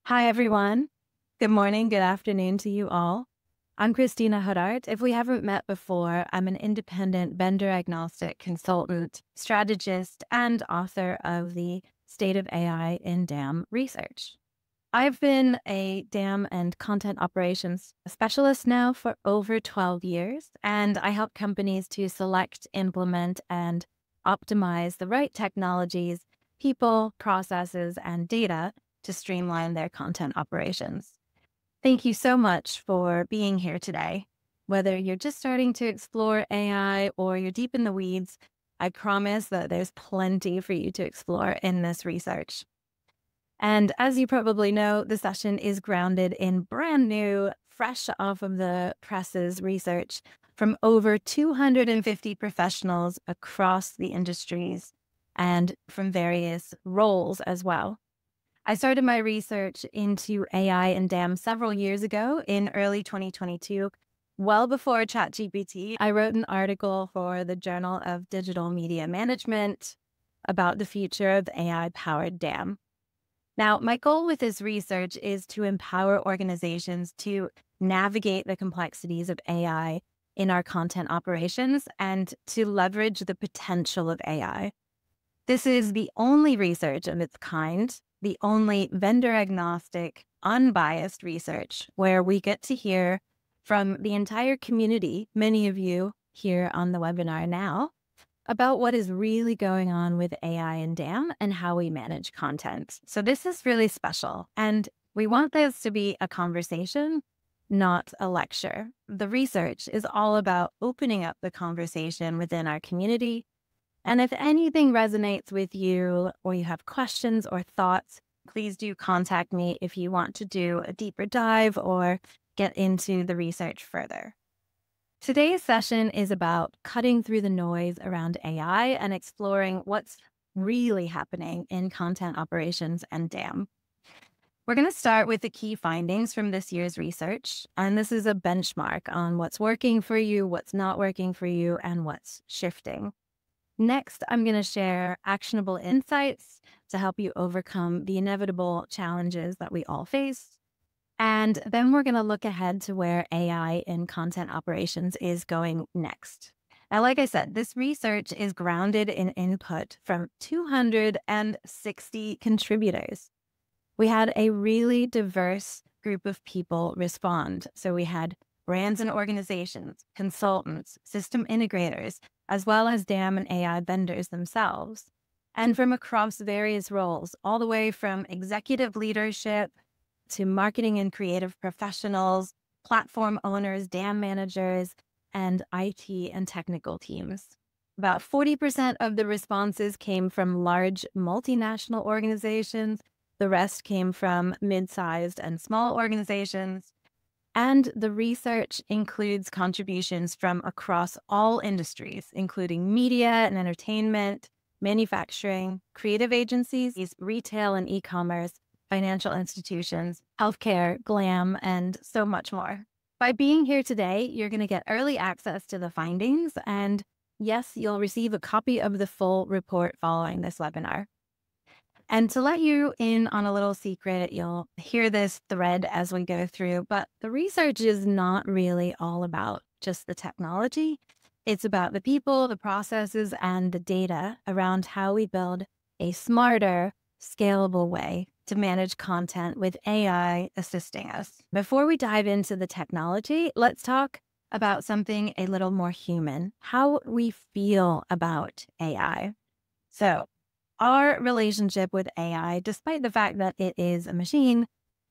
Hi, everyone. Good morning, good afternoon to you all. I'm Christina Hadart. If we haven't met before, I'm an independent vendor agnostic consultant, strategist, and author of the State of AI in DAM research. I've been a DAM and content operations specialist now for over 12 years, and I help companies to select, implement, and optimize the right technologies, people, processes, and data to streamline their content operations. Thank you so much for being here today. Whether you're just starting to explore AI or you're deep in the weeds, I promise that there's plenty for you to explore in this research. And as you probably know, the session is grounded in brand new, fresh off of the presses research from over 250 professionals across the industries and from various roles as well. I started my research into AI and DAM several years ago in early 2022. Well before ChatGPT, I wrote an article for the Journal of Digital Media Management about the future of AI-powered DAM. Now, my goal with this research is to empower organizations to navigate the complexities of AI in our content operations and to leverage the potential of AI. This is the only research of its kind, the only vendor-agnostic, unbiased research where we get to hear from the entire community, many of you here on the webinar now, about what is really going on with AI and DAM and how we manage content. So this is really special, and we want this to be a conversation, not a lecture. The research is all about opening up the conversation within our community. And if anything resonates with you or you have questions or thoughts, please do contact me if you want to do a deeper dive or get into the research further. Today's session is about cutting through the noise around AI and exploring what's really happening in content operations and DAM. We're going to start with the key findings from this year's research, and this is a benchmark on what's working for you, what's not working for you, and what's shifting. Next, I'm going to share actionable insights to help you overcome the inevitable challenges that we all face. And then we're going to look ahead to where AI in content operations is going next. Now, like I said, this research is grounded in input from 260 contributors. We had a really diverse group of people respond. So we had brands and organizations, consultants, system integrators, as well as DAM and AI vendors themselves, and from across various roles, all the way from executive leadership to marketing and creative professionals, platform owners, DAM managers, and IT and technical teams. About 40% of the responses came from large multinational organizations. The rest came from mid-sized and small organizations. And the research includes contributions from across all industries, including media and entertainment, manufacturing, creative agencies, retail and e-commerce, financial institutions, healthcare, glam, and so much more. By being here today, you're going to get early access to the findings, and yes, you'll receive a copy of the full report following this webinar. And to let you in on a little secret, you'll hear this thread as we go through, but the research is not really all about just the technology. It's about the people, the processes, and the data around how we build a smarter, scalable way to manage content with AI assisting us. Before we dive into the technology, let's talk about something a little more human, how we feel about AI. So our relationship with AI, despite the fact that it is a machine,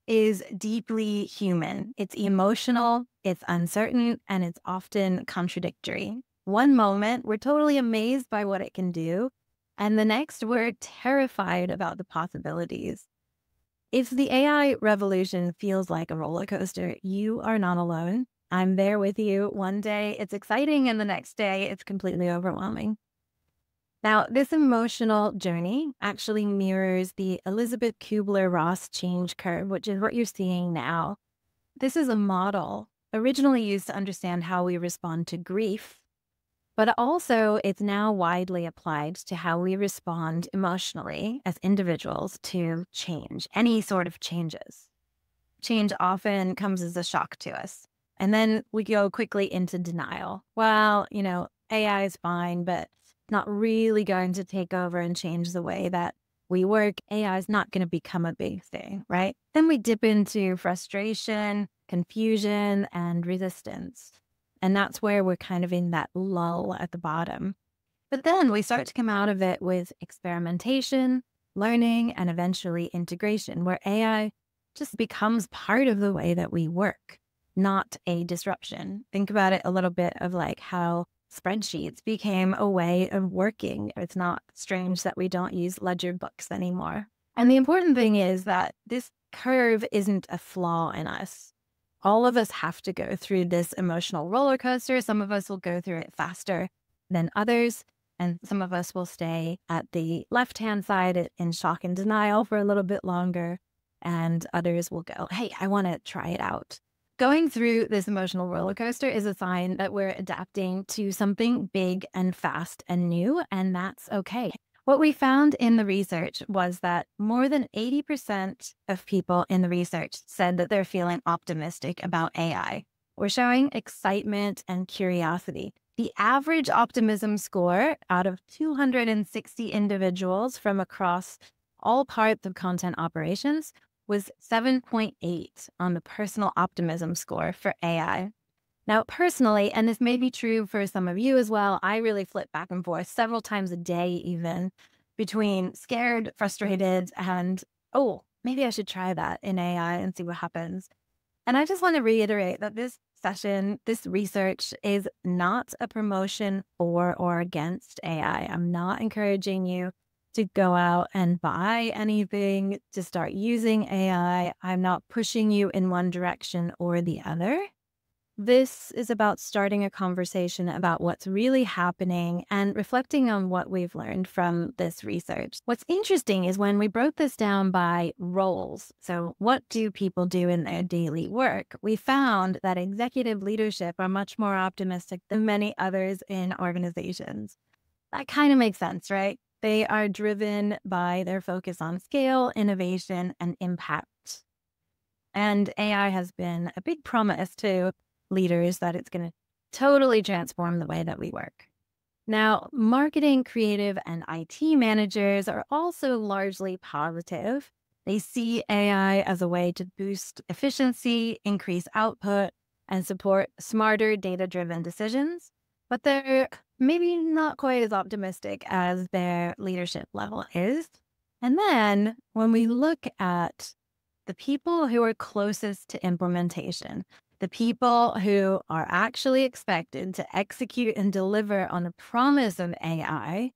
is deeply human. It's emotional, it's uncertain, and it's often contradictory. One moment, we're totally amazed by what it can do, and the next, we're terrified about the possibilities. If the AI revolution feels like a roller coaster, you are not alone. I'm there with you. One day it's exciting, and the next day it's completely overwhelming. Now, this emotional journey actually mirrors the Elizabeth Kubler-Ross change curve, which is what you're seeing now. This is a model originally used to understand how we respond to grief, but also it's now widely applied to how we respond emotionally as individuals to change, any sort of changes. Change often comes as a shock to us. And then we go quickly into denial. Well, AI is fine, but it's not really going to take over and change the way that we work. AI is not going to become a big thing, right? Then we dip into frustration, confusion, and resistance. And that's where we're kind of in that lull at the bottom. But then we start to come out of it with experimentation, learning, and eventually integration, where AI just becomes part of the way that we work, not a disruption. Think about it a little bit of like how spreadsheets became a way of working. It's not strange that we don't use ledger books anymore. And the important thing is that this curve isn't a flaw in us. All of us have to go through this emotional roller coaster. Some of us will go through it faster than others. And some of us will stay at the left-hand side in shock and denial for a little bit longer. And others will go, hey, I want to try it out. Going through this emotional roller coaster is a sign that we're adapting to something big and fast and new, and that's okay. What we found in the research was that more than 80% of people in the research said that they're feeling optimistic about AI. We're showing excitement and curiosity. The average optimism score out of 260 individuals from across all parts of content operations was 7.8 on the personal optimism score for AI. Now, personally, and this may be true for some of you as well, I really flip back and forth several times a day even between scared, frustrated, and, oh, maybe I should try that in AI and see what happens. And I just want to reiterate that this session, this research is not a promotion for or against AI. I'm not encouraging you to go out and buy anything, to start using AI. I'm not pushing you in one direction or the other. This is about starting a conversation about what's really happening and reflecting on what we've learned from this research. What's interesting is when we broke this down by roles, so what do people do in their daily work, we found that executive leadership are much more optimistic than many others in organizations. That kind of makes sense, right? They are driven by their focus on scale, innovation, and impact. And AI has been a big promise to leaders that it's going to totally transform the way that we work. Now, marketing, creative, and IT managers are also largely positive. They see AI as a way to boost efficiency, increase output, and support smarter data-driven decisions. But they're maybe not quite as optimistic as their leadership level is. And then when we look at the people who are closest to implementation, the people who are actually expected to execute and deliver on the promise of AI,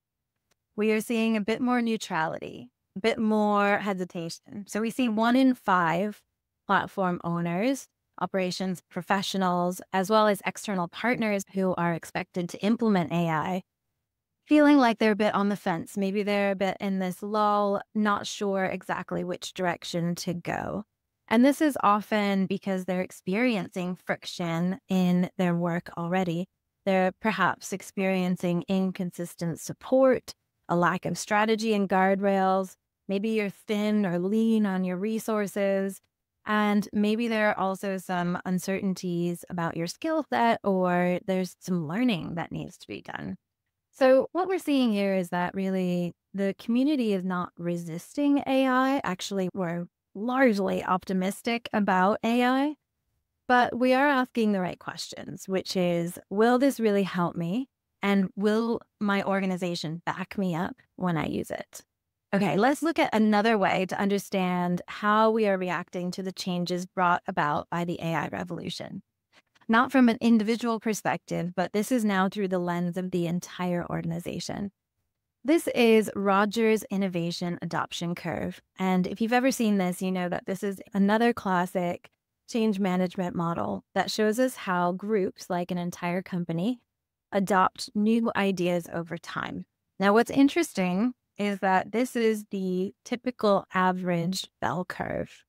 we are seeing a bit more neutrality, a bit more hesitation. So we see 1 in 5 platform owners, operations professionals, as well as external partners who are expected to implement AI, feeling like they're a bit on the fence. Maybe they're a bit in this lull, not sure exactly which direction to go. And this is often because they're experiencing friction in their work already. They're perhaps experiencing inconsistent support, a lack of strategy and guardrails. Maybe you're thin or lean on your resources. And maybe there are also some uncertainties about your skill set, or there's some learning that needs to be done. So what we're seeing here is that really the community is not resisting AI. Actually, we're largely optimistic about AI, but we are asking the right questions, which is, will this really help me? And will my organization back me up when I use it? Okay, let's look at another way to understand how we are reacting to the changes brought about by the AI revolution. Not from an individual perspective, but this is now through the lens of the entire organization. This is Rogers' innovation adoption curve. And if you've ever seen this, you know that this is another classic change management model that shows us how groups, like an entire company, adopt new ideas over time. Now, what's interesting is that this is the typical average bell curve.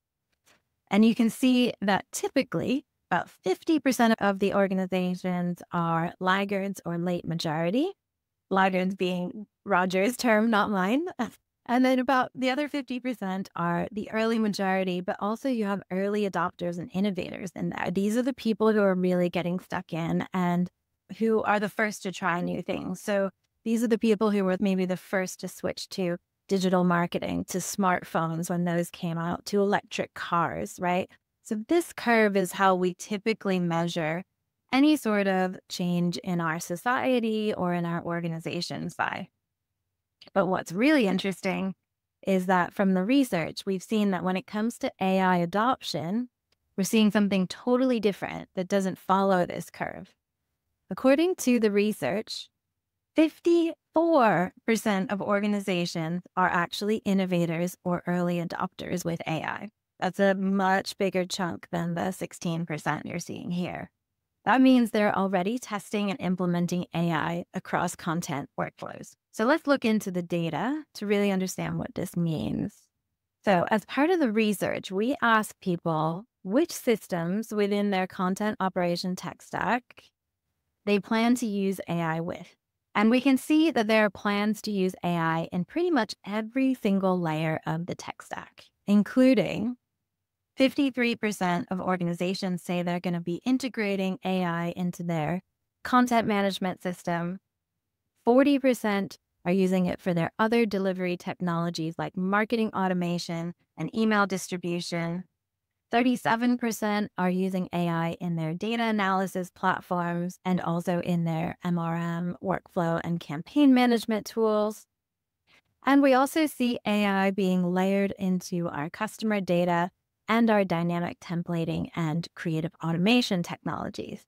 And you can see that typically, about 50% of the organizations are laggards or late majority, laggards being Roger's term, not mine. And then about the other 50% are the early majority, but also you have early adopters and innovators in there. These are the people who are really getting stuck in and who are the first to try new things. So these are the people who were maybe the first to switch to digital marketing, to smartphones when those came out, to electric cars, right? So this curve is how we typically measure any sort of change in our society or in our organizations by. But what's really interesting is that from the research, we've seen that when it comes to AI adoption, we're seeing something totally different that doesn't follow this curve. According to the research, 54% of organizations are actually innovators or early adopters with AI. That's a much bigger chunk than the 16% you're seeing here. That means they're already testing and implementing AI across content workflows. So let's look into the data to really understand what this means. So as part of the research, we asked people which systems within their content operation tech stack they plan to use AI with. And we can see that there are plans to use AI in pretty much every single layer of the tech stack, including 53% of organizations say they're going to be integrating AI into their content management system. 40% are using it for their other delivery technologies like marketing automation and email distribution. 37% are using AI in their data analysis platforms and also in their MRM workflow and campaign management tools. And we also see AI being layered into our customer data and our dynamic templating and creative automation technologies.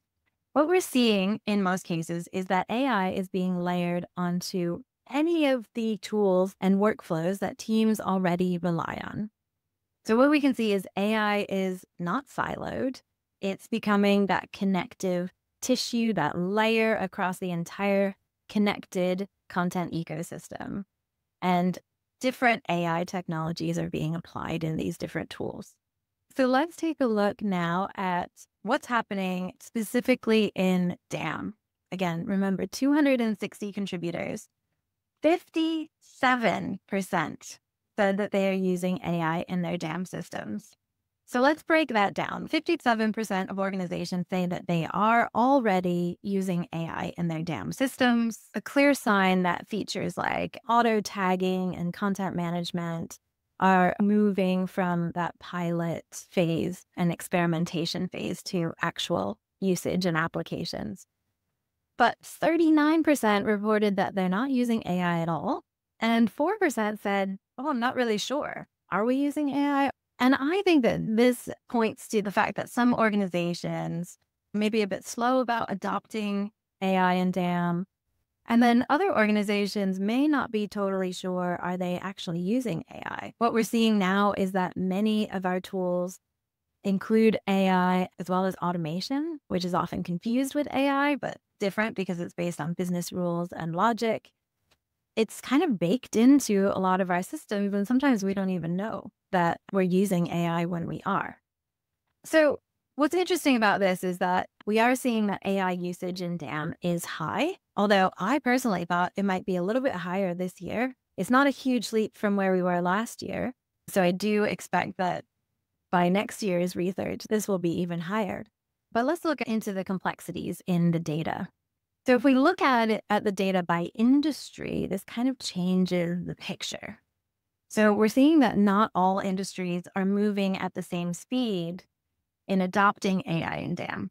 What we're seeing in most cases is that AI is being layered onto any of the tools and workflows that teams already rely on. So what we can see is AI is not siloed. It's becoming that connective tissue, that layer across the entire connected content ecosystem. And different AI technologies are being applied in these different tools. So let's take a look now at what's happening specifically in DAM. Again, remember 260 contributors, 57% said that they are using AI in their DAM systems. So let's break that down. 57% of organizations say that they are already using AI in their DAM systems, a clear sign that features like auto tagging and content management are moving from that pilot phase and experimentation phase to actual usage and applications. But 39% reported that they're not using AI at all. And 4% said, oh, I'm not really sure. Are we using AI? And I think that this points to the fact that some organizations may be a bit slow about adopting AI and DAM. And then other organizations may not be totally sure, are they actually using AI? What we're seeing now is that many of our tools include AI as well as automation, which is often confused with AI, but different because it's based on business rules and logic. It's kind of baked into a lot of our systems, and sometimes we don't even know that we're using AI when we are. So what's interesting about this is that we are seeing that AI usage in DAM is high, although I personally thought it might be a little bit higher this year. It's not a huge leap from where we were last year. So I do expect that by next year's research, this will be even higher. But let's look into the complexities in the data. So if we look at it at the data by industry, this kind of changes the picture. So we're seeing that not all industries are moving at the same speed in adopting AI and DAM.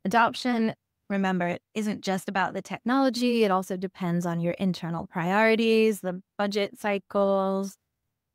Adoption, remember, isn't just about the technology. It also depends on your internal priorities, the budget cycles,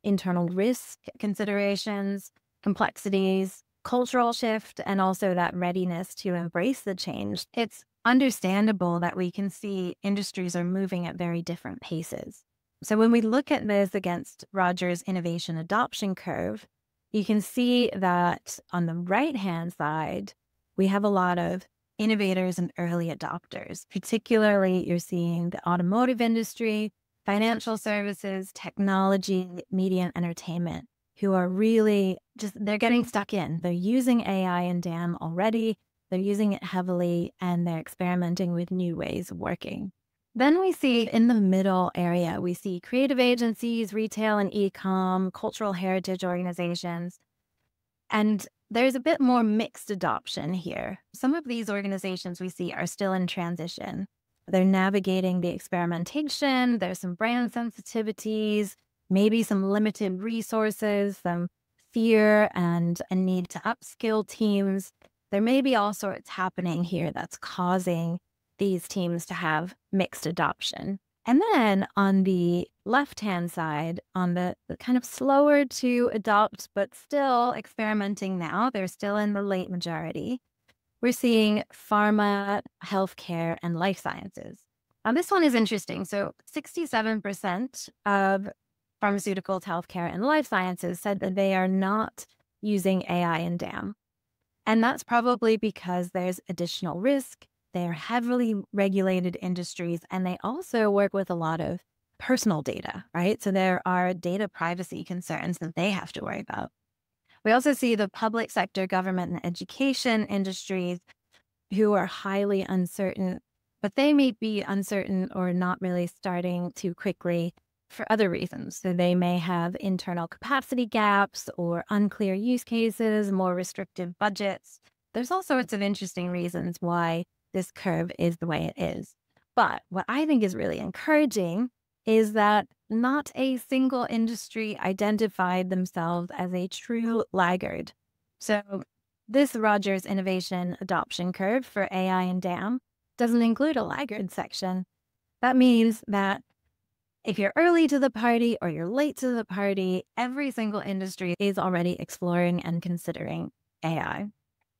internal risk considerations, complexities, cultural shift, and also that readiness to embrace the change. It's understandable that we can see industries are moving at very different paces. So when we look at this against Rogers' innovation adoption curve, you can see that on the right-hand side, we have a lot of innovators and early adopters. Particularly, you're seeing the automotive industry, financial services, technology, media, and entertainment. who are really they're getting stuck in. They're using AI and DAM already. They're using it heavily, and they're experimenting with new ways of working. Then we see in the middle area, we see creative agencies, retail and e-com, cultural heritage organizations, and there's a bit more mixed adoption here. Some of these organizations we see are still in transition. They're navigating the experimentation. There's some brand sensitivities, maybe some limited resources, some fear and a need to upskill teams. There may be all sorts happening here that's causing these teams to have mixed adoption. And then on the left-hand side, on the kind of slower to adopt, but still experimenting now, they're still in the late majority. We're seeing pharma, healthcare, and life sciences. Now, this one is interesting. So 67% of pharmaceuticals, healthcare, and life sciences said that they are not using AI and DAM. And that's probably because there's additional risk. They're heavily regulated industries, and they also work with a lot of personal data, right? So there are data privacy concerns that they have to worry about. We also see the public sector, government, and education industries who are highly uncertain, but they may be uncertain or not really starting too quickly for other reasons. So they may have internal capacity gaps or unclear use cases, more restrictive budgets. There's all sorts of interesting reasons why this curve is the way it is. But what I think is really encouraging is that not a single industry identified themselves as a true laggard. So this Rogers Innovation Adoption Curve for AI and DAM doesn't include a laggard section. That means that if you're early to the party or you're late to the party, every single industry is already exploring and considering AI.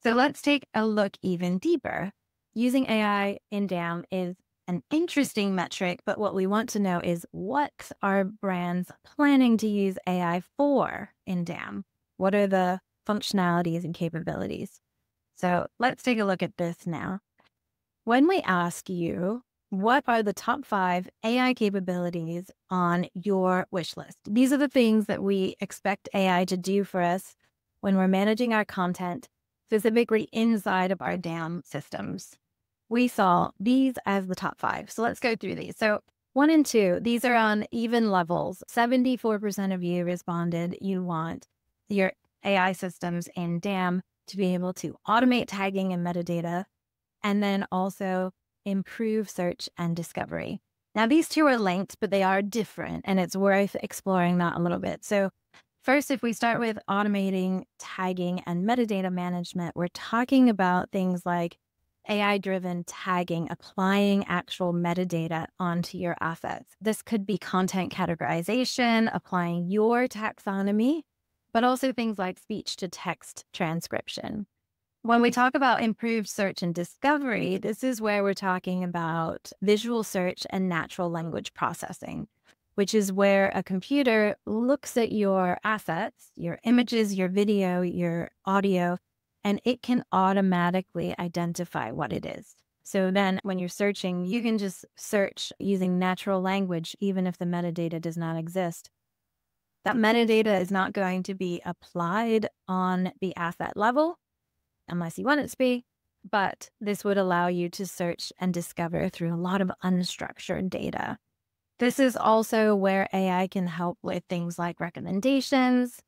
So let's take a look even deeper. Using AI in DAM is an interesting metric, but what we want to know is what are brands planning to use AI for in DAM? What are the functionalities and capabilities? So let's take a look at this now. When we ask you, what are the top 5 AI capabilities on your wish list? These are the things that we expect AI to do for us when we're managing our content, specifically inside of our DAM systems. We saw these as the top 5. So let's go through these. So 1 and 2, these are on even levels. 74% of you responded you want your AI systems in DAM to be able to automate tagging and metadata, and then also improve search and discovery. Now, these two are linked, but they are different, and it's worth exploring that a little bit. So first, if we start with automating tagging and metadata management, we're talking about things like AI-driven tagging, applying actual metadata onto your assets. This could be content categorization, applying your taxonomy, but also things like speech-to-text transcription. When we talk about improved search and discovery, this is where we're talking about visual search and natural language processing, which is where a computer looks at your assets, your images, your video, your audio, and it can automatically identify what it is. So then when you're searching, you can just search using natural language, even if the metadata does not exist. That metadata is not going to be applied on the asset level, unless you want it to be, but this would allow you to search and discover through a lot of unstructured data. This is also where AI can help with things like recommendations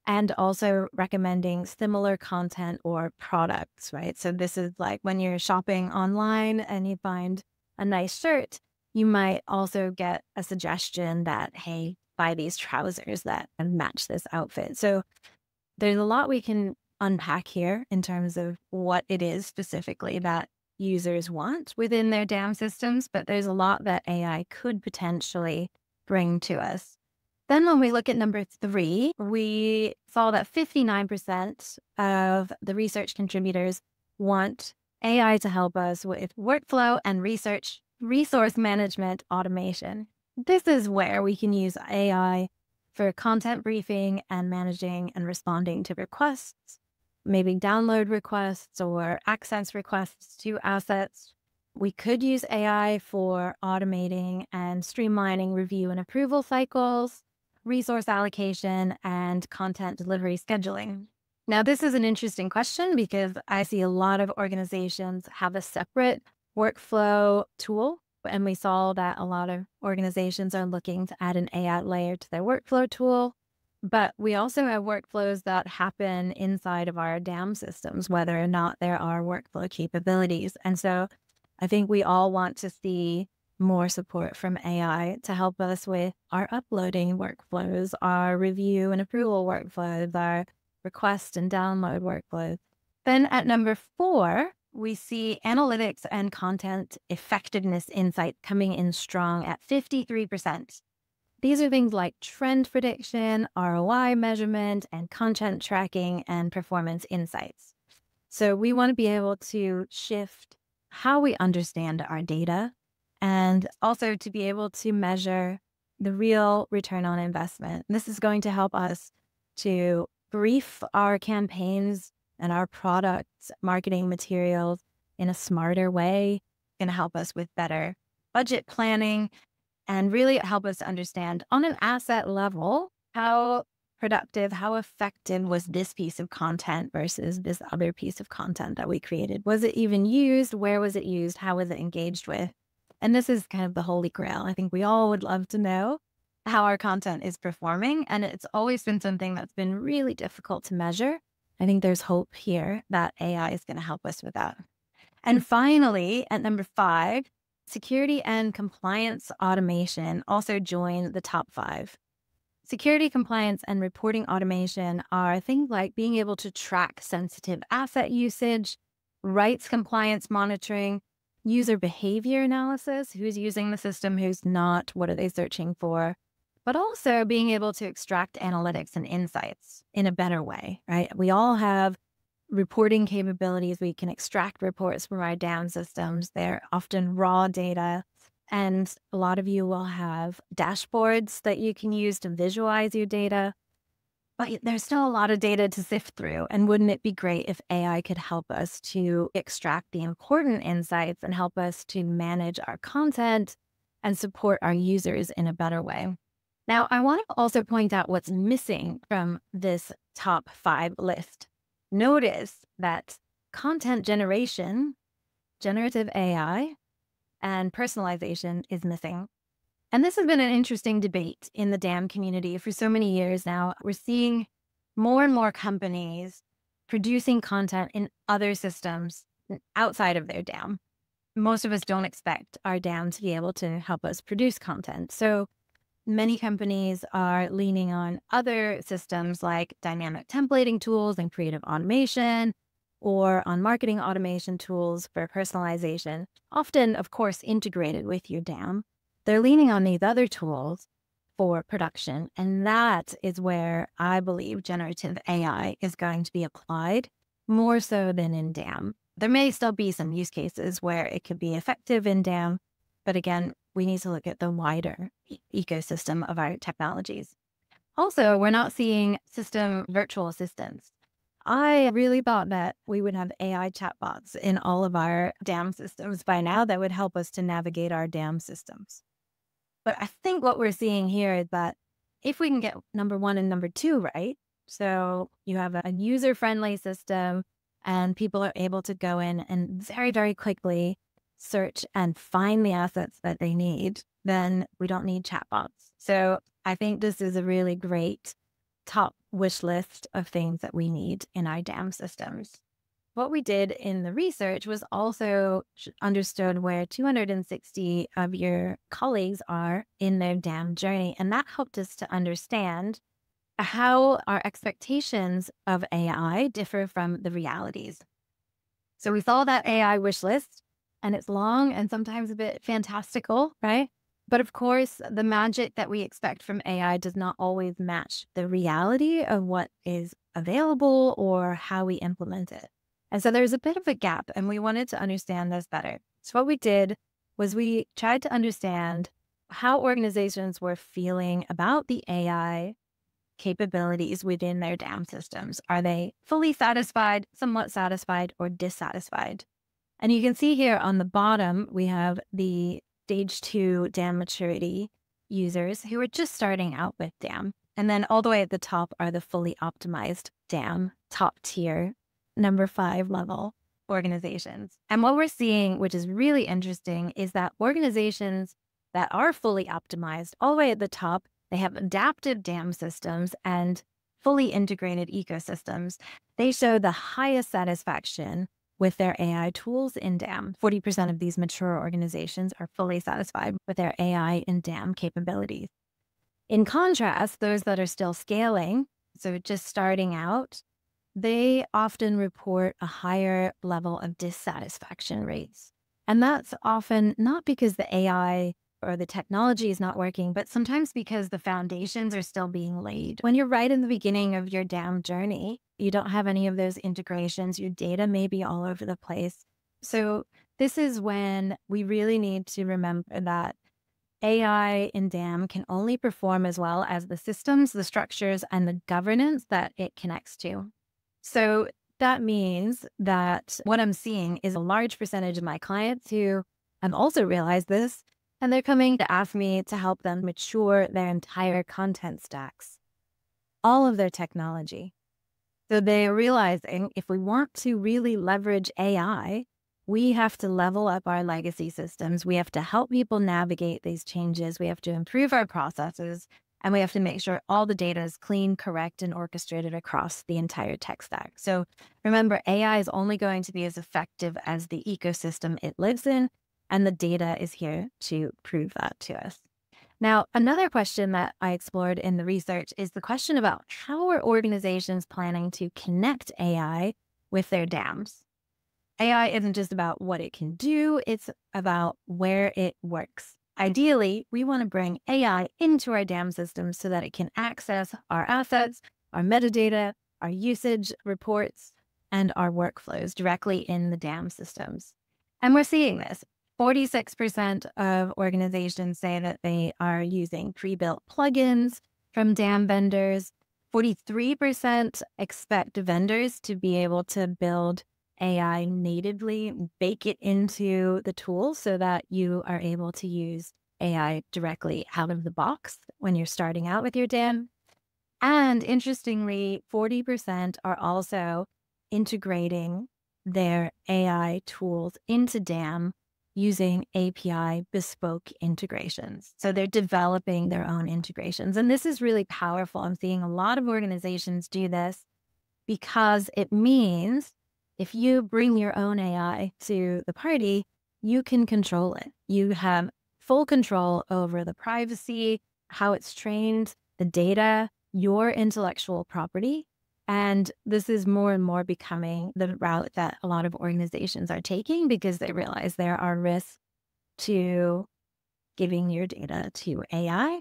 and also recommending similar content or products, right? So this is like when you're shopping online and you find a nice shirt, you might also get a suggestion that, hey, buy these trousers that match this outfit. So there's a lot we can unpack here in terms of what it is specifically that users want within their DAM systems, but there's a lot that AI could potentially bring to us. Then when we look at number 3, we saw that 59% of the research contributors want AI to help us with workflow and resource management automation. This is where we can use AI for content briefing and managing and responding to requests, maybe download requests or access requests to assets. We could use AI for automating and streamlining review and approval cycles, resource allocation, and content delivery scheduling. Now, this is an interesting question because I see a lot of organizations have a separate workflow tool. And we saw that a lot of organizations are looking to add an AI layer to their workflow tool. But we also have workflows that happen inside of our DAM systems, whether or not there are workflow capabilities. And so I think we all want to see more support from AI to help us with our uploading workflows, our review and approval workflows, our request and download workflows. Then at number 4, we see analytics and content effectiveness insights coming in strong at 53%. These are things like trend prediction, ROI measurement, and content tracking and performance insights. So we want to be able to shift how we understand our data and also to be able to measure the real return on investment. This is going to help us to brief our campaigns and our products, marketing materials in a smarter way, going to help us with better budget planning and really help us to understand on an asset level how productive, how effective was this piece of content versus this other piece of content that we created. Was it even used? Where was it used? How was it engaged with? And this is kind of the holy grail. I think we all would love to know how our content is performing. And it's always been something that's been really difficult to measure. I think there's hope here that AI is going to help us with that. And finally, at number 5, security and compliance automation also join the top 5. Security, compliance, and reporting automation are things like being able to track sensitive asset usage, rights compliance monitoring, user behavior analysis, who's using the system, who's not, what are they searching for, but also being able to extract analytics and insights in a better way, right? We all have reporting capabilities. We can extract reports from our DAM systems. They're often raw data. And a lot of you will have dashboards that you can use to visualize your data. But there's still a lot of data to sift through. And wouldn't it be great if AI could help us to extract the important insights and help us to manage our content and support our users in a better way? Now, I want to also point out what's missing from this top 5 list. Notice that content generation, generative AI, and personalization is missing. And this has been an interesting debate in the DAM community for so many years now. We're seeing more and more companies producing content in other systems outside of their DAM. Most of us don't expect our DAM to be able to help us produce content. So many companies are leaning on other systems like dynamic templating tools and creative automation, or on marketing automation tools for personalization, often, of course, integrated with your DAM. They're leaning on these other tools for production, and that is where I believe generative AI is going to be applied more so than in DAM. There may still be some use cases where it could be effective in DAM, but again, we need to look at the wider ecosystem of our technologies. Also, we're not seeing system virtual assistants. I really thought that we would have AI chatbots in all of our DAM systems by now that would help us to navigate our DAM systems. But I think what we're seeing here is that if we can get number 1 and number 2 right, so you have a user-friendly system and people are able to go in and very, very quickly search and find the assets that they need, then we don't need chatbots. So I think this is a really great top wish list of things that we need in our DAM systems. What we did in the research was also understood where 260 of your colleagues are in their DAM journey. And that helped us to understand how our expectations of AI differ from the realities. So we saw that AI wish list, and it's long and sometimes a bit fantastical, right? But of course, the magic that we expect from AI does not always match the reality of what is available or how we implement it. And so there's a bit of a gap, and we wanted to understand this better. So what we did was we tried to understand how organizations were feeling about the AI capabilities within their DAM systems. Are they fully satisfied, somewhat satisfied, or dissatisfied? And you can see here on the bottom, we have the stage 2 DAM maturity users who are just starting out with DAM. And then all the way at the top are the fully optimized DAM, top tier, number 5 level organizations. And what we're seeing, which is really interesting, is that organizations that are fully optimized all the way at the top, they have adaptive DAM systems and fully integrated ecosystems. They show the highest satisfaction with their AI tools in DAM. 40% of these mature organizations are fully satisfied with their AI and DAM capabilities. In contrast, those that are still scaling, so just starting out, they often report a higher level of dissatisfaction rates. And that's often not because the AI or the technology is not working, but sometimes because the foundations are still being laid. When you're right in the beginning of your DAM journey, you don't have any of those integrations. Your data may be all over the place. So this is when we really need to remember that AI in DAM can only perform as well as the systems, the structures, and the governance that it connects to. So that means that what I'm seeing is a large percentage of my clients who have also realized this, and they're coming to ask me to help them mature their entire content stacks, all of their technology. So they're realizing if we want to really leverage AI, we have to level up our legacy systems. We have to help people navigate these changes. We have to improve our processes, and we have to make sure all the data is clean, correct, and orchestrated across the entire tech stack. So remember, AI is only going to be as effective as the ecosystem it lives in, and the data is here to prove that to us. Now, another question that I explored in the research is the question about how are organizations planning to connect AI with their DAMs? AI isn't just about what it can do, it's about where it works. Ideally, we want to bring AI into our DAM systems so that it can access our assets, our metadata, our usage reports, and our workflows directly in the DAM systems. And we're seeing this. 46% of organizations say that they are using pre-built plugins from DAM vendors. 43% expect vendors to be able to build AI natively, bake it into the tool so that you are able to use AI directly out of the box when you're starting out with your DAM. And interestingly, 40% are also integrating their AI tools into DAM using API bespoke integrations. So they're developing their own integrations. And this is really powerful. I'm seeing a lot of organizations do this because it means if you bring your own AI to the party, you can control it. You have full control over the privacy, how it's trained, the data, your intellectual property. And this is more and more becoming the route that a lot of organizations are taking because they realize there are risks to giving your data to AI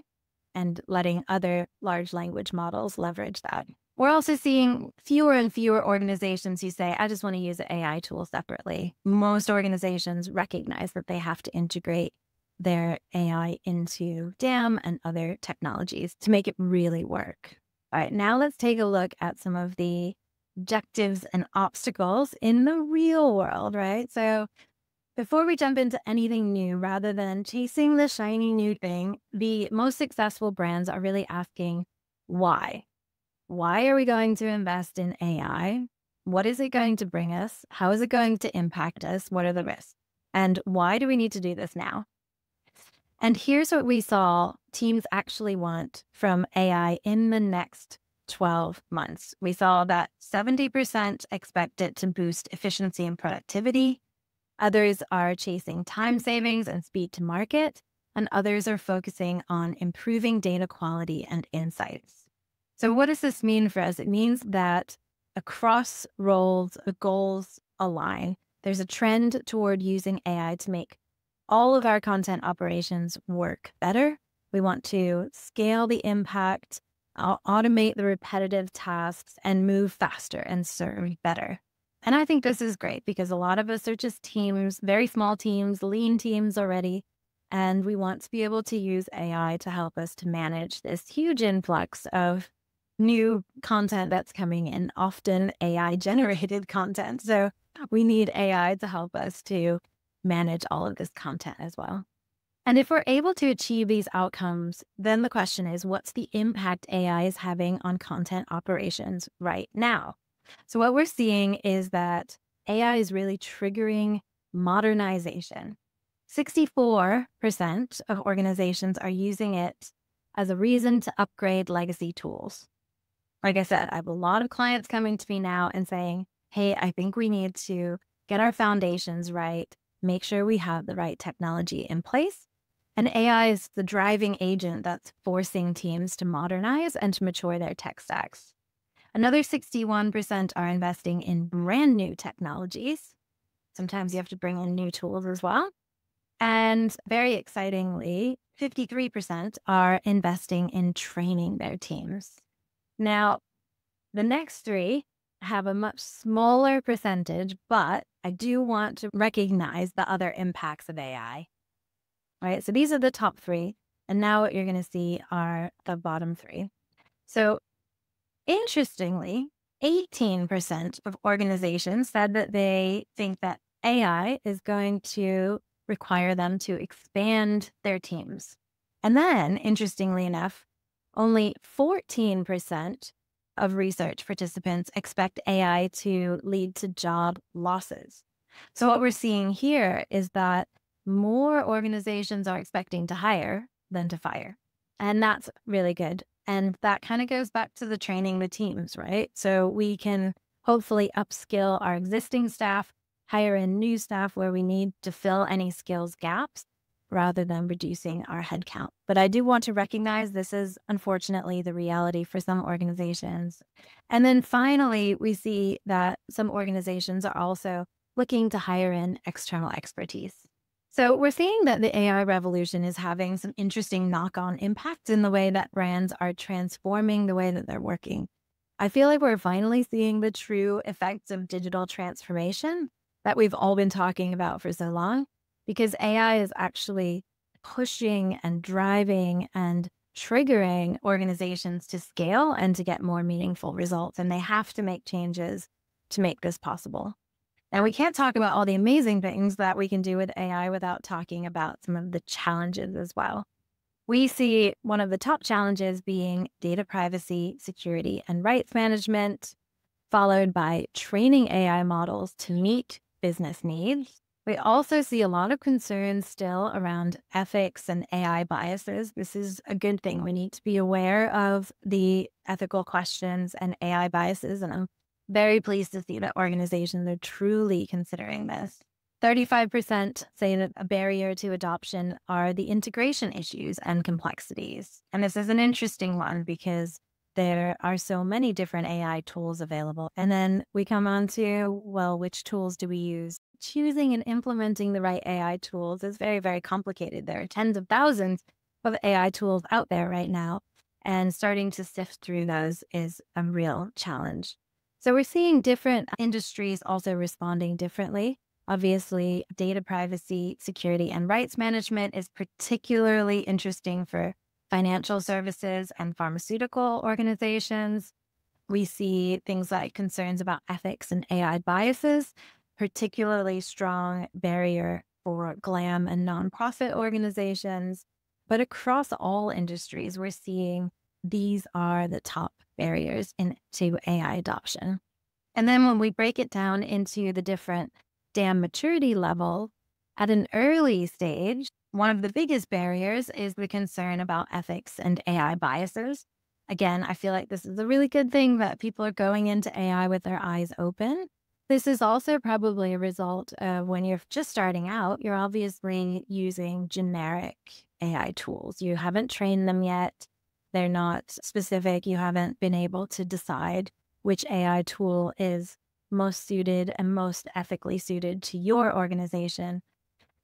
and letting other large language models leverage that. We're also seeing fewer and fewer organizations who say, I just want to use an AI tool separately. Most organizations recognize that they have to integrate their AI into DAM and other technologies to make it really work. All right, now let's take a look at some of the objectives and obstacles in the real world, right? So before we jump into anything new, rather than chasing the shiny new thing, the most successful brands are really asking, why? Why are we going to invest in AI? What is it going to bring us? How is it going to impact us? What are the risks? And why do we need to do this now? And here's what we saw teams actually want from AI in the next 12 months. We saw that 70% expect it to boost efficiency and productivity. Others are chasing time savings and speed to market, and others are focusing on improving data quality and insights. So what does this mean for us? It means that across roles, the goals align. There's a trend toward using AI to make all of our content operations work better. We want to scale the impact, automate the repetitive tasks, and move faster and serve better. And I think this is great because a lot of us are just teams, very small teams, lean teams already. And we want to be able to use AI to help us to manage this huge influx of new content that's coming in, often AI generated content. So we need AI to help us to manage all of this content as well. And if we're able to achieve these outcomes, then the question is, what's the impact AI is having on content operations right now? So what we're seeing is that AI is really triggering modernization. 64% of organizations are using it as a reason to upgrade legacy tools. Like I said, I have a lot of clients coming to me now and saying, hey, I think we need to get our foundations right, make sure we have the right technology in place. And AI is the driving agent that's forcing teams to modernize and to mature their tech stacks. Another 61% are investing in brand new technologies. Sometimes you have to bring in new tools as well. And very excitingly, 53% are investing in training their teams. Now, the next three have a much smaller percentage, but I do want to recognize the other impacts of AI. Right? So these are the top three. And now what you're going to see are the bottom three. So interestingly, 18% of organizations said that they think that AI is going to require them to expand their teams. And then, interestingly enough, only 14% of research participants expect AI to lead to job losses. So what we're seeing here is that more organizations are expecting to hire than to fire. And that's really good. And that kind of goes back to the training the teams, right? So we can hopefully upskill our existing staff, hire in new staff where we need to fill any skills gaps rather than reducing our headcount. But I do want to recognize this is unfortunately the reality for some organizations. And then finally, we see that some organizations are also looking to hire in external expertise. So we're seeing that the AI revolution is having some interesting knock-on impacts in the way that brands are transforming the way that they're working. I feel like we're finally seeing the true effects of digital transformation that we've all been talking about for so long, because AI is actually pushing and driving and triggering organizations to scale and to get more meaningful results. And they have to make changes to make this possible. And we can't talk about all the amazing things that we can do with AI without talking about some of the challenges as well. We see one of the top challenges being data privacy, security, and rights management, followed by training AI models to meet business needs. We also see a lot of concerns still around ethics and AI biases. This is a good thing. We need to be aware of the ethical questions and AI biases, and I'm very pleased to see that organizations are truly considering this. 35% say that a barrier to adoption are the integration issues and complexities. And this is an interesting one because there are so many different AI tools available. And then we come on to, well, which tools do we use? Choosing and implementing the right AI tools is very, very complicated. There are tens of thousands of AI tools out there right now, and starting to sift through those is a real challenge. So we're seeing different industries also responding differently. Obviously, data privacy, security, and rights management is particularly interesting for financial services and pharmaceutical organizations. We see things like concerns about ethics and AI biases, particularly strong barrier for GLAM and nonprofit organizations. But across all industries, we're seeing these are the top barriers into AI adoption. And then when we break it down into the different DAM maturity level, at an early stage, one of the biggest barriers is the concern about ethics and AI biases. Again, I feel like this is a really good thing that people are going into AI with their eyes open. This is also probably a result of when you're just starting out, you're obviously using generic AI tools. You haven't trained them yet. They're not specific. You haven't been able to decide which AI tool is most suited and most ethically suited to your organization.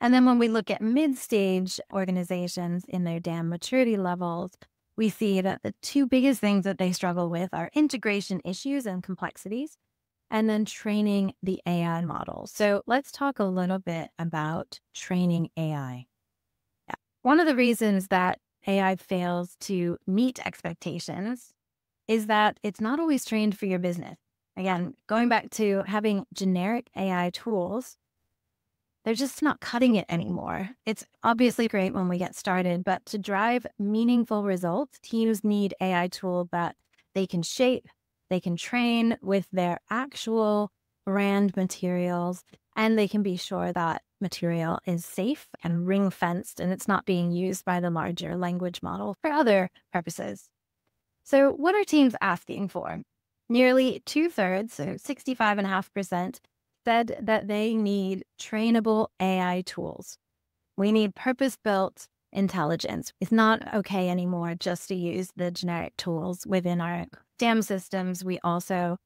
And then when we look at mid-stage organizations in their DAM maturity levels, we see that the two biggest things that they struggle with are integration issues and complexities, and then training the AI model. So let's talk a little bit about training AI. Yeah. One of the reasons that AI fails to meet expectations is that it's not always trained for your business. Again, going back to having generic AI tools, they're just not cutting it anymore. It's obviously great when we get started, but to drive meaningful results, teams need AI tools that they can shape, they can train with their actual brand materials, and they can be sure that material is safe and ring fenced and it's not being used by the larger language model for other purposes. So what are teams asking for? Nearly 2/3, so 65.5%, said that they need trainable AI tools. We need purpose-built intelligence. It's not okay anymore just to use the generic tools within our DAM systems. We want to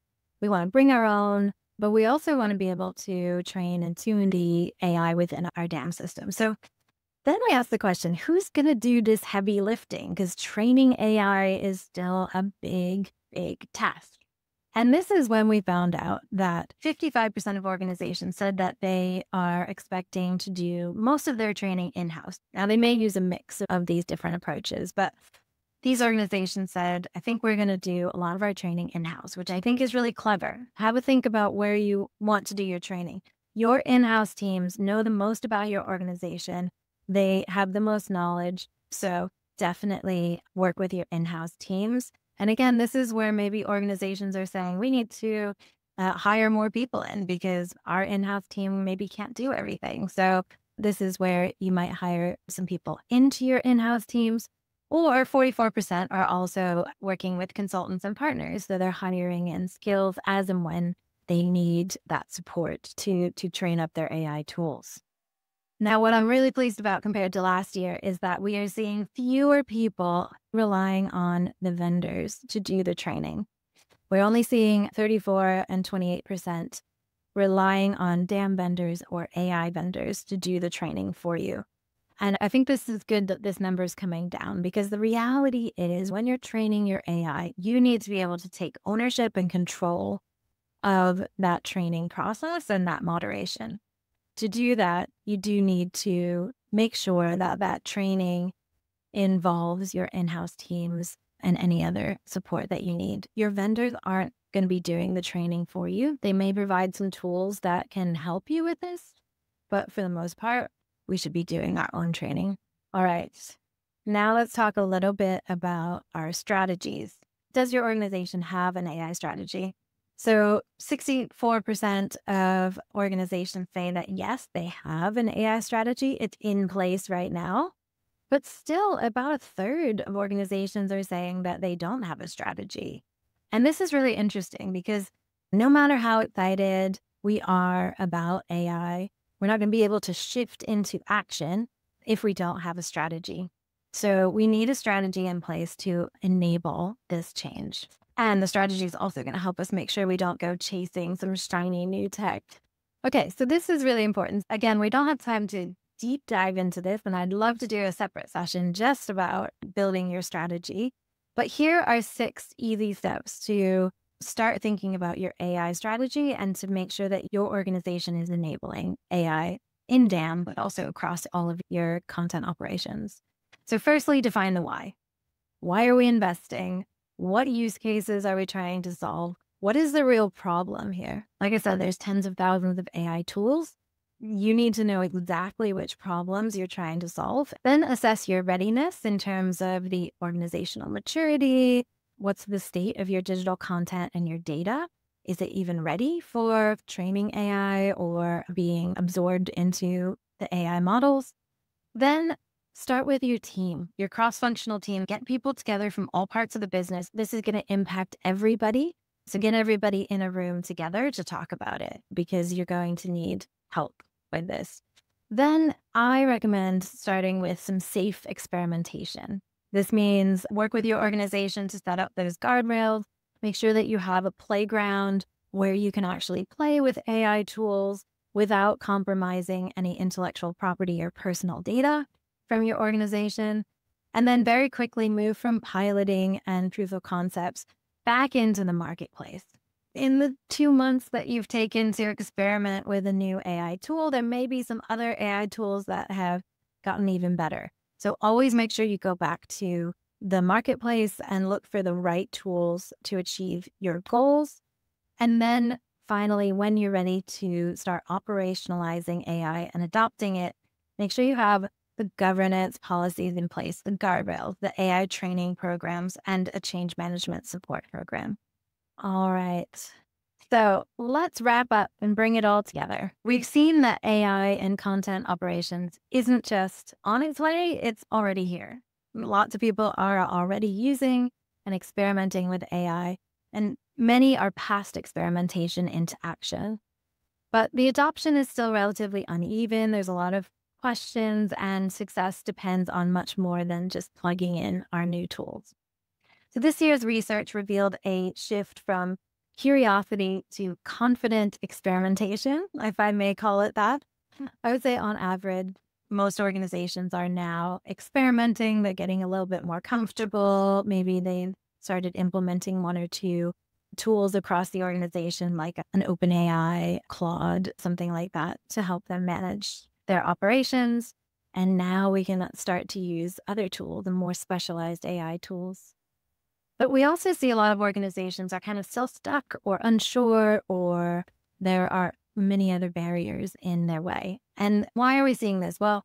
bring our own, but we also want to be able to train and tune the AI within our DAM system. So then we ask the question, who's going to do this heavy lifting? Because training AI is still a big, big task. And this is when we found out that 55% of organizations said that they are expecting to do most of their training in-house. Now, they may use a mix of these different approaches, but these organizations said, I think we're going to do a lot of our training in-house, which I think is really clever. Have a think about where you want to do your training. Your in-house teams know the most about your organization. They have the most knowledge. So definitely work with your in-house teams. And again, this is where maybe organizations are saying we need to hire more people in because our in-house team maybe can't do everything. So this is where you might hire some people into your in-house teams, or 44% are also working with consultants and partners. So they're hiring in skills as and when they need that support to train up their AI tools. Now, what I'm really pleased about compared to last year is that we are seeing fewer people relying on the vendors to do the training. We're only seeing 34 and 28% relying on DAM vendors or AI vendors to do the training for you. And I think this is good that this number is coming down, because the reality is when you're training your AI, you need to be able to take ownership and control of that training process and that moderation. To do that, you do need to make sure that that training involves your in-house teams and any other support that you need. Your vendors aren't going to be doing the training for you. They may provide some tools that can help you with this, but for the most part, we should be doing our own training. All right. Now let's talk a little bit about our strategies. Does your organization have an AI strategy? So 64% of organizations say that yes, they have an AI strategy. It's in place right now. But still, about a third of organizations are saying that they don't have a strategy. And this is really interesting because no matter how excited we are about AI, we're not going to be able to shift into action if we don't have a strategy. So we need a strategy in place to enable this change. And the strategy is also going to help us make sure we don't go chasing some shiny new tech. Okay, so this is really important. Again, we don't have time to deep dive into this, and I'd love to do a separate session just about building your strategy. But here are 6 easy steps to start thinking about your AI strategy and to make sure that your organization is enabling AI in DAM, but also across all of your content operations. So firstly, define the why. Why are we investing? What use cases are we trying to solve? What is the real problem here? Like I said, there's tens of thousands of AI tools. You need to know exactly which problems you're trying to solve. Then assess your readiness in terms of the organizational maturity. What's the state of your digital content and your data? Is it even ready for training AI or being absorbed into the AI models? Then start with your team, your cross-functional team. Get people together from all parts of the business. This is going to impact everybody. So get everybody in a room together to talk about it because you're going to need help with this. Then I recommend starting with some safe experimentation. This means work with your organization to set up those guardrails. Make sure that you have a playground where you can actually play with AI tools without compromising any intellectual property or personal data from your organization. And then very quickly move from piloting and proof of concepts back into the marketplace. In the 2 months that you've taken to experiment with a new AI tool, there may be some other AI tools that have gotten even better. So always make sure you go back to the marketplace and look for the right tools to achieve your goals. And then finally, when you're ready to start operationalizing AI and adopting it, make sure you have the governance policies in place, the guardrails, the AI training programs, and a change management support program. All right. So let's wrap up and bring it all together. We've seen that AI and content operations isn't just on its way, it's already here. Lots of people are already using and experimenting with AI, and many are past experimentation into action. But the adoption is still relatively uneven. There's a lot of questions, and success depends on much more than just plugging in our new tools. So this year's research revealed a shift from curiosity to confident experimentation, if I may call it that. I would say on average, most organizations are now experimenting. They're getting a little bit more comfortable. Maybe they've started implementing one or two tools across the organization, like an OpenAI, Claude, something like that, to help them manage their operations. And now we can start to use other tools, the more specialized AI tools. But we also see a lot of organizations are kind of still stuck or unsure, or there are many other barriers in their way. And why are we seeing this? Well,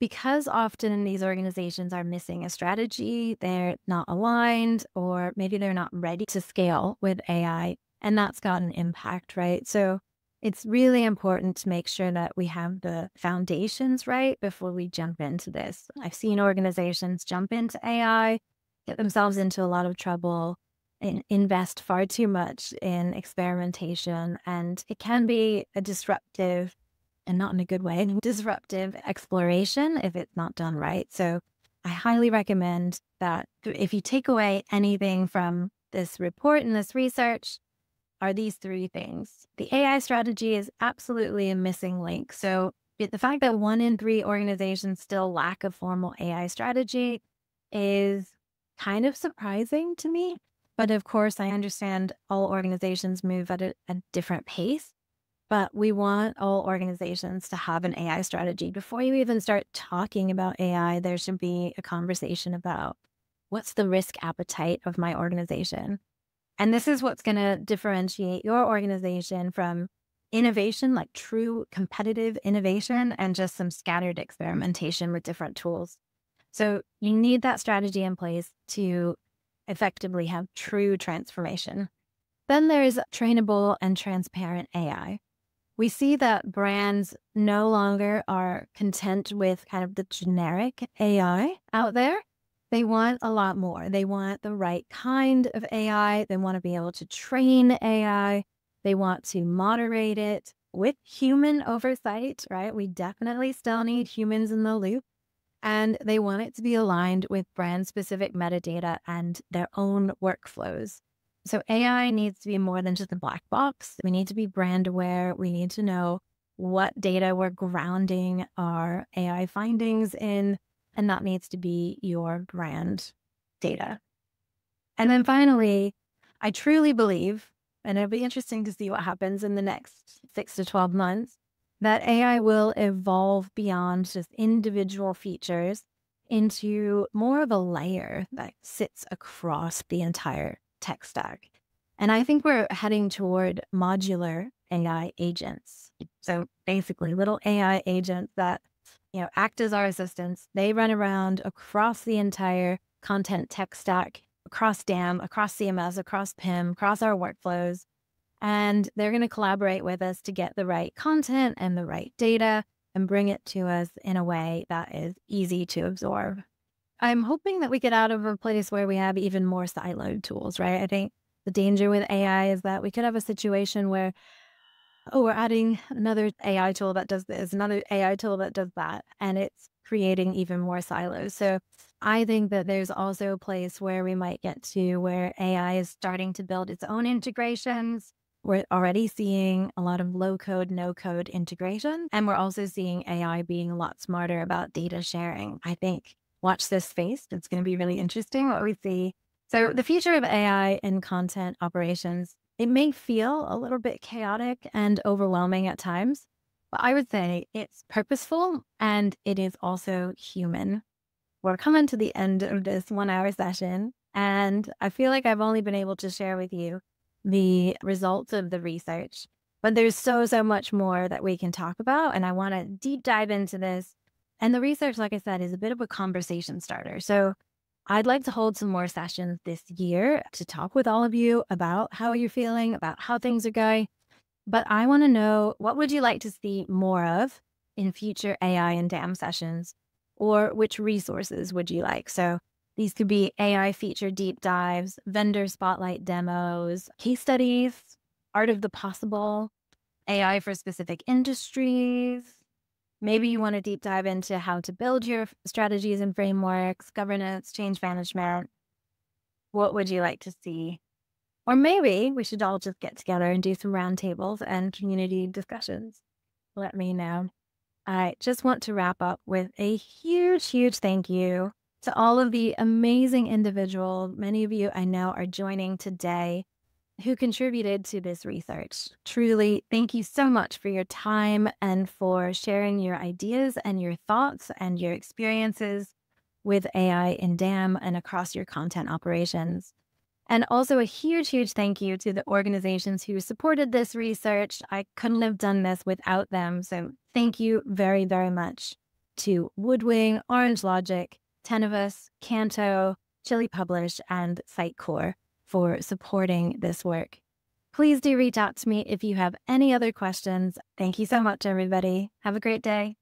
because often these organizations are missing a strategy, they're not aligned, or maybe they're not ready to scale with AI, and that's got an impact, right? So it's really important to make sure that we have the foundations right before we jump into this. I've seen organizations jump into AI, get themselves into a lot of trouble, and invest far too much in experimentation. And it can be a disruptive, and not in a good way, disruptive exploration if it's not done right. So I highly recommend that if you take away anything from this report and this research, are these three things. The AI strategy is absolutely a missing link. So the fact that 1 in 3 organizations still lack a formal AI strategy is kind of surprising to me. But of course, I understand all organizations move at a different pace. But we want all organizations to have an AI strategy. Before you even start talking about AI, there should be a conversation about what's the risk appetite of my organization. And this is what's going to differentiate your organization from innovation, like true competitive innovation, and just some scattered experimentation with different tools. So you need that strategy in place to effectively have true transformation. Then there's trainable and transparent AI. We see that brands no longer are content with kind of the generic AI out there. They want a lot more. They want the right kind of AI. They want to be able to train AI. They want to moderate it with human oversight, right? We definitely still need humans in the loop. And they want it to be aligned with brand-specific metadata and their own workflows. So AI needs to be more than just a black box. We need to be brand aware. We need to know what data we're grounding our AI findings in, and that needs to be your brand data. And then finally, I truly believe, and it'll be interesting to see what happens in the next 6 to 12 months, that AI will evolve beyond just individual features into more of a layer that sits across the entire tech stack. And I think we're heading toward modular AI agents. So basically little AI agents that, act as our assistants. They run around across the entire content tech stack, across DAM, across CMS, across PIM, across our workflows. And they're going to collaborate with us to get the right content and the right data and bring it to us in a way that is easy to absorb. I'm hoping that we get out of a place where we have even more siloed tools, right? I think the danger with AI is that we could have a situation where, we're adding another AI tool that does this, another AI tool that does that, and it's creating even more silos. So I think that there's also a place where we might get to where AI is starting to build its own integrations. We're already seeing a lot of low code, no code integration. And we're also seeing AI being a lot smarter about data sharing. I think watch this space. It's going to be really interesting what we see. So the future of AI in content operations, it may feel a little bit chaotic and overwhelming at times, but I would say it's purposeful and it is also human. We're coming to the end of this 1-hour session, and I feel like I've only been able to share with you the results of the research. But there's so much more that we can talk about, and I want to deep dive into this. And the research, like I said, is a bit of a conversation starter. So I'd like to hold some more sessions this year to talk with all of you about how you're feeling, about how things are going. But I want to know, what would you like to see more of in future AI and DAM sessions? Or which resources would you like? So these could be AI feature deep dives, vendor spotlight demos, case studies, art of the possible, AI for specific industries. Maybe you want to deep dive into how to build your strategies and frameworks, governance, change management. What would you like to see? Or maybe we should all just get together and do some roundtables and community discussions. Let me know. I just want to wrap up with a huge thank you to all of the amazing individuals. Many of you I know are joining today who contributed to this research. Truly, thank you so much for your time and for sharing your ideas and your thoughts and your experiences with AI in DAM and across your content operations. And also a huge thank you to the organizations who supported this research. I couldn't have done this without them. So thank you very much to Woodwing, Orange Logic, Tenovus, Canto, Chili Publish, and Sitecore for supporting this work. Please do reach out to me if you have any other questions. Thank you so much, everybody. Have a great day.